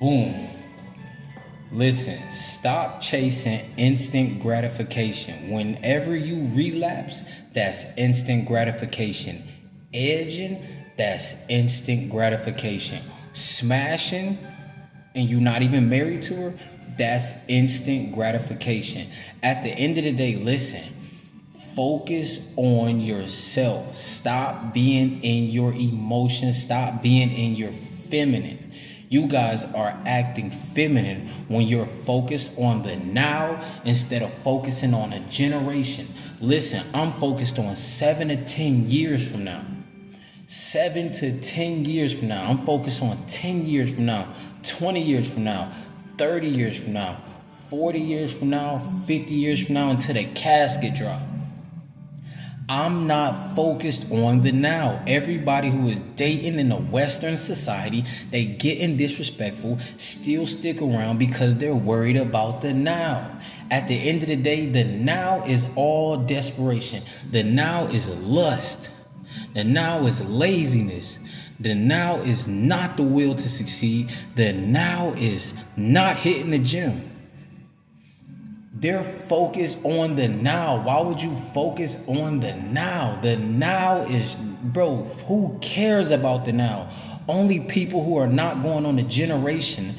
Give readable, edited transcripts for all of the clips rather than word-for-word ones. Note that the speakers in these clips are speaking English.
Boom. Listen, stop chasing instant gratification. Whenever you relapse, that's instant gratification. Edging, that's instant gratification. Smashing, and you're not even married to her, that's instant gratification. At the end of the day, listen, focus on yourself. Stop being in your emotions. Stop being in your feminine. You guys are acting feminine when you're focused on the now instead of focusing on a generation. Listen, I'm focused on 7 to 10 years from now. 7 to 10 years from now. I'm focused on 10 years from now, 20 years from now, 30 years from now, 40 years from now, 50 years from now, until the casket drop. I'm not focused on the now. Everybody who is dating in the Western society, they getting disrespectful, still stick around because they're worried about the now. At the end of the day, the now is all desperation. The now is lust. The now is laziness. The now is not the will to succeed. The now is not hitting the gym. They're focused on the now. Why would you focus on the now? The now is, bro, who cares about the now? Only people who are not going on a generational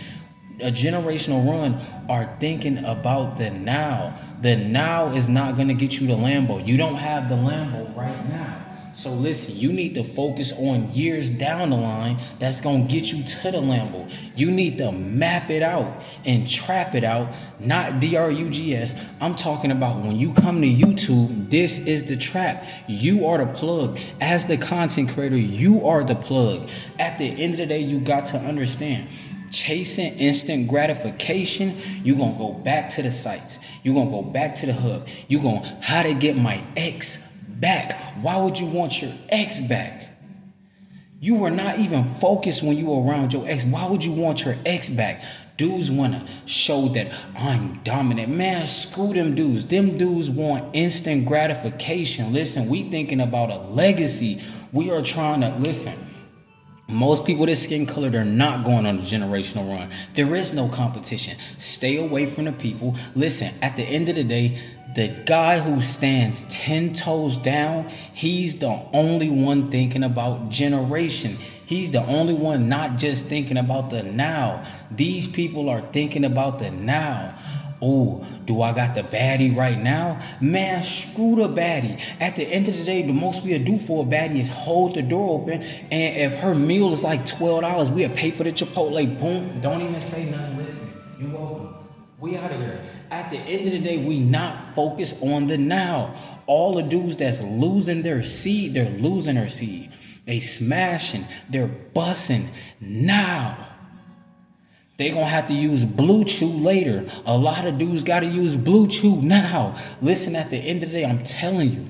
run are thinking about the now. The now is not going to get you the Lambo. You don't have the Lambo right now. So listen, you need to focus on years down the line that's going to get you to the Lambo. You need to map it out and trap it out, not DRUGS. I'm talking about when you come to YouTube, this is the trap. You are the plug. As the content creator, you are the plug. At the end of the day, you got to understand, chasing instant gratification, you're going to go back to the sites. You're going to go back to the hub. You're going to, how to get my ex back. Why would you want your ex back? You were not even focused when you were around your ex. Why would you want your ex back? Dudes want to show that I'm dominant. Man, screw them dudes. Them dudes want instant gratification. Listen, we thinking about a legacy. We are trying to, listen, most people this skin color, they're not going on a generational run. There is no competition. Stay away from the people. Listen, at the end of the day, the guy who stands 10 toes down, he's the only one thinking about generation. He's the only one not just thinking about the now. These people are thinking about the now. Oh, do I got the baddie right now? Man, screw the baddie. At the end of the day, the most we'll do for a baddie is hold the door open. And if her meal is like $12, we'll pay for the Chipotle. Boom. Don't even say nothing. Listen, you welcome. We out of here. At the end of the day, we not focused on the now. All the dudes that's losing their seed, they're losing their seed. They smashing, they're busting now. They gonna have to use Blue Chew later. A lot of dudes gotta use Blue Chew now. Listen, at the end of the day, I'm telling you,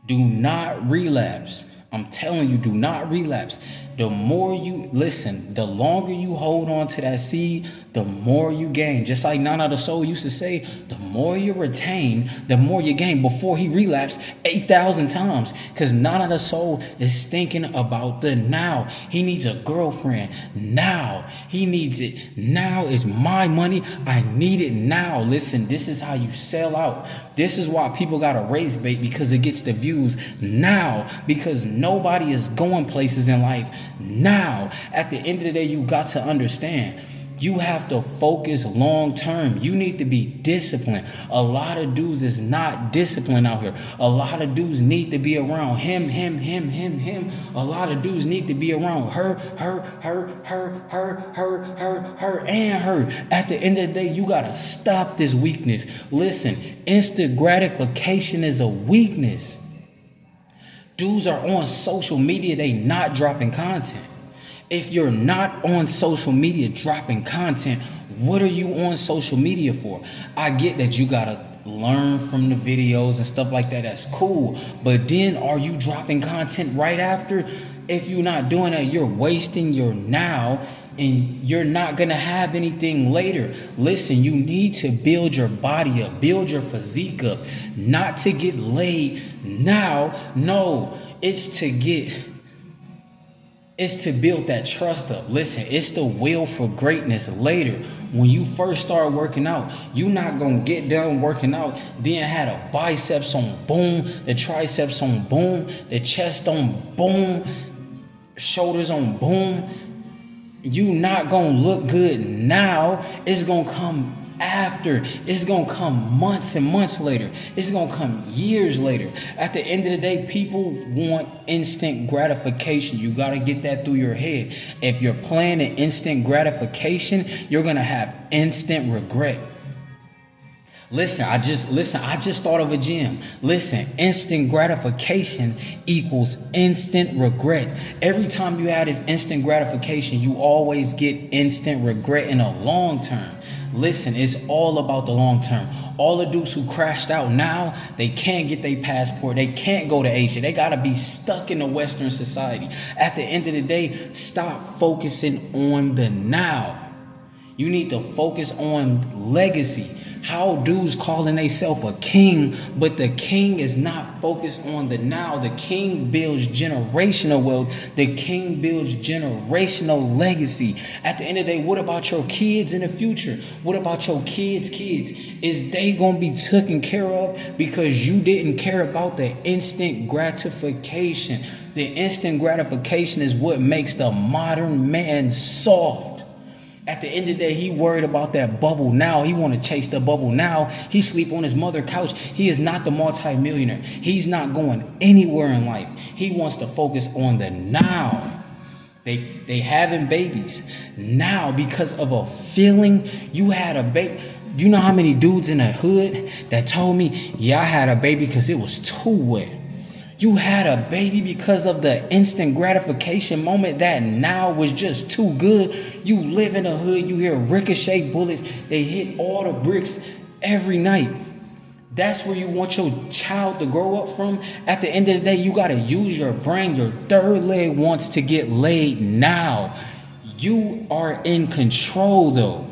do not relapse. I'm telling you, do not relapse. The more you listen, the longer you hold on to that seed, the more you gain. Just like Nana the Soul used to say, the more you retain, the more you gain. Before he relapsed 8,000 times, because Nana the Soul is thinking about the now. He needs a girlfriend now. He needs it now. It's my money. I need it now. Listen, this is how you sell out. This is why people got to raise bait, because it gets the views now, because nobody is going places in life now. At the end of the day, you got to understand, you have to focus long term. You need to be disciplined. A lot of dudes is not disciplined out here. A lot of dudes need to be around him. A lot of dudes need to be around her, and her. At the end of the day, you gotta stop this weakness. Listen, instant gratification is a weakness. Dudes are on social media, they not dropping content. If you're not on social media dropping content, what are you on social media for? I get that you gotta learn from the videos and stuff like that. That's cool. But then are you dropping content right after? If you're not doing that, you're wasting your now, and you're not gonna have anything later. Listen, you need to build your body up, build your physique up, not to get laid now. No, it's to get It's to build that trust up. Listen, it's the will for greatness later. When you first start working out, you're not going to get done working out, then had a biceps on boom, the triceps on boom, the chest on boom, shoulders on boom. You not going to look good now. It's going to come after. It's going to come months and months later. It's going to come years later. At the end of the day, people want instant gratification. You got to get that through your head. If you're planning instant gratification, you're going to have instant regret. Listen, I just thought of a gem. Listen, instant gratification equals instant regret. Every time you have this instant gratification, you always get instant regret in the long term. Listen, it's all about the long term. All the dudes who crashed out now, they can't get their passport. They can't go to Asia. They got to be stuck in the Western society. At the end of the day, stop focusing on the now. You need to focus on legacy. How dudes calling themselves a king, but the king is not focused on the now. The king builds generational wealth. The king builds generational legacy. At the end of the day, what about your kids in the future? What about your kids' kids? Is they going to be taken care of because you didn't care about the instant gratification? The instant gratification is what makes the modern man soft. At the end of the day, he worried about that bubble now. He want to chase the bubble now. He sleep on his mother's couch. He is not the multimillionaire. He's not going anywhere in life. He wants to focus on the now. They having babies now because of a feeling. You had a baby. You know how many dudes in the hood that told me, yeah, I had a baby because it was too wet. You had a baby because of the instant gratification moment that now was just too good. You live in the hood, you hear ricochet bullets. They hit all the bricks every night. That's where you want your child to grow up from. At the end of the day, you got to use your brain. Your third leg wants to get laid now. You are in control though.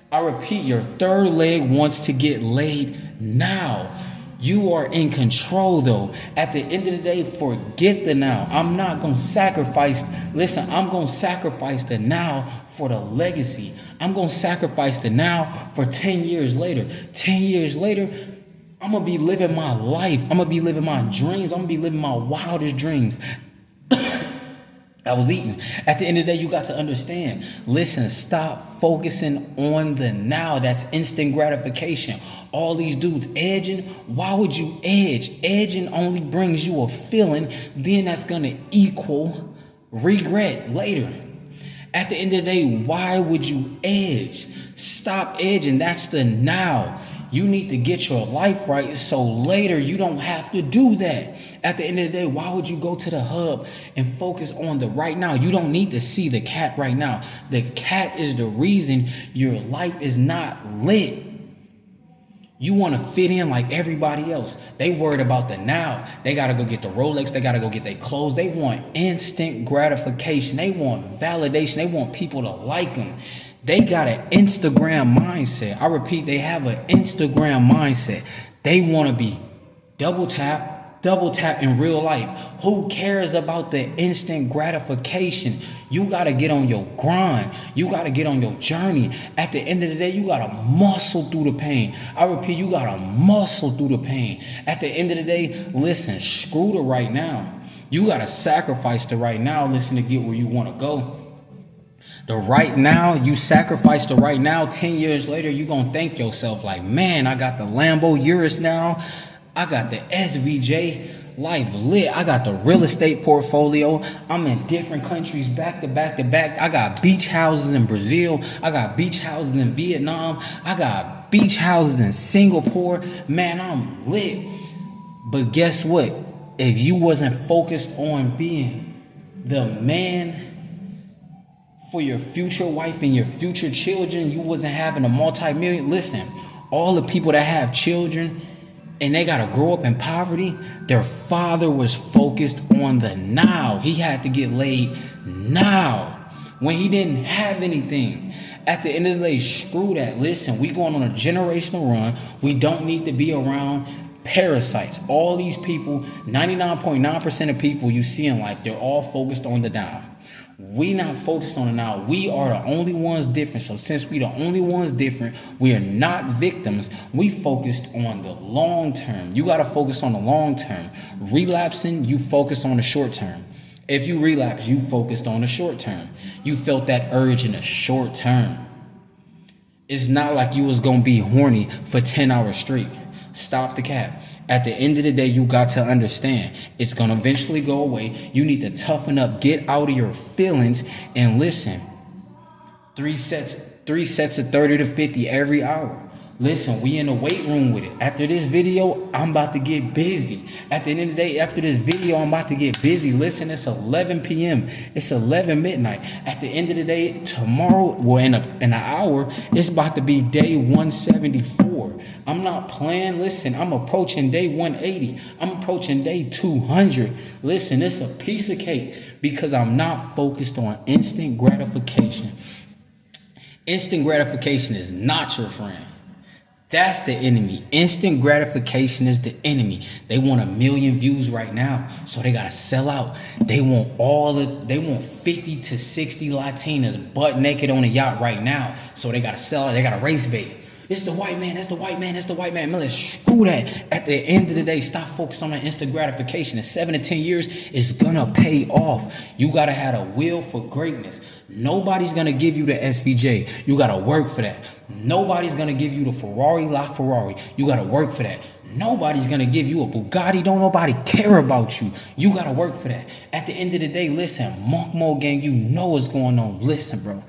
I repeat, your third leg wants to get laid now. You are in control though. At the end of the day, forget the now. I'm not going to sacrifice. Listen, I'm going to sacrifice the now for the legacy. I'm going to sacrifice the now for 10 years later. 10 years later, I'm going to be living my life. I'm going to be living my dreams. I'm going to be living my wildest dreams. I was eating. At the end of the day, you got to understand. Listen, stop focusing on the now. That's instant gratification. All these dudes edging. Why would you edge? Edging only brings you a feeling. Then that's going to equal regret later. At the end of the day, why would you edge? Stop edging. That's the now. You need to get your life right so later you don't have to do that. At the end of the day, why would you go to the hub and focus on the right now? You don't need to see the cat right now. The cat is the reason your life is not lit. You want to fit in like everybody else. They worried about the now. They got to go get the Rolex. They got to go get their clothes. They want instant gratification. They want validation. They want people to like them. They got an Instagram mindset. I repeat, they have an Instagram mindset. They want to be double tap in real life. Who cares about the instant gratification? You got to get on your grind. You got to get on your journey. At the end of the day, you got to muscle through the pain. I repeat, you got to muscle through the pain. At the end of the day, listen, screw the right now. You got to sacrifice the right now, listen, to get where you want to go. The right now, you sacrifice the right now. 10 years later, you're going to thank yourself like, man, I got the Lambo Urus now. I got the SVJ. Life lit. I got the real estate portfolio. I'm in different countries back to back to back. I got beach houses in Brazil. I got beach houses in Vietnam. I got beach houses in Singapore. Man, I'm lit. But guess what? If you wasn't focused on being the man for your future wife and your future children, you wasn't having a multi-million. Listen, all the people that have children and they got to grow up in poverty, their father was focused on the now. He had to get laid now when he didn't have anything. At the end of the day, screw that. Listen, we going on a generational run. We don't need to be around parasites. All these people, 99.9% of people you see in life, they're all focused on the now. We not focused on it now. We are the only ones different. So since we the only ones different, we are not victims. We focused on the long term. You got to focus on the long term. Relapsing, you focus on the short term. If you relapse, you focused on the short term. You felt that urge in the short term. It's not like you was going to be horny for 10 hours straight. Stop the cap. At the end of the day, you got to understand it's going to eventually go away. You need to toughen up, get out of your feelings, and listen. Three sets of 30 to 50 every hour. Listen, we in the weight room with it. After this video, I'm about to get busy. At the end of the day, after this video, I'm about to get busy. Listen, it's 11 p.m. It's 11 midnight. At the end of the day, tomorrow, well, in an hour, it's about to be day 174. I'm not playing. Listen, I'm approaching day 180. I'm approaching day 200. Listen, it's a piece of cake because I'm not focused on instant gratification. Instant gratification is not your friend. That's the enemy. Instant gratification is the enemy. They want 1 million views right now, so they gotta sell out. They want 50 to 60 Latinas butt naked on a yacht right now, so they gotta sell out. They gotta race bait. It's the white man. That's the white man. That's the white man. Man, let's screw that. At the end of the day, stop focusing on that instant gratification. In 7 to 10 years, it's gonna pay off. You gotta have a will for greatness. Nobody's gonna give you the SVJ. You gotta work for that. Nobody's gonna give you the Ferrari LaFerrari. You gotta work for that. Nobody's gonna give you a Bugatti. Don't nobody care about you. You gotta work for that. At the end of the day, listen, Monk Mo gang, you know what's going on. Listen, bro.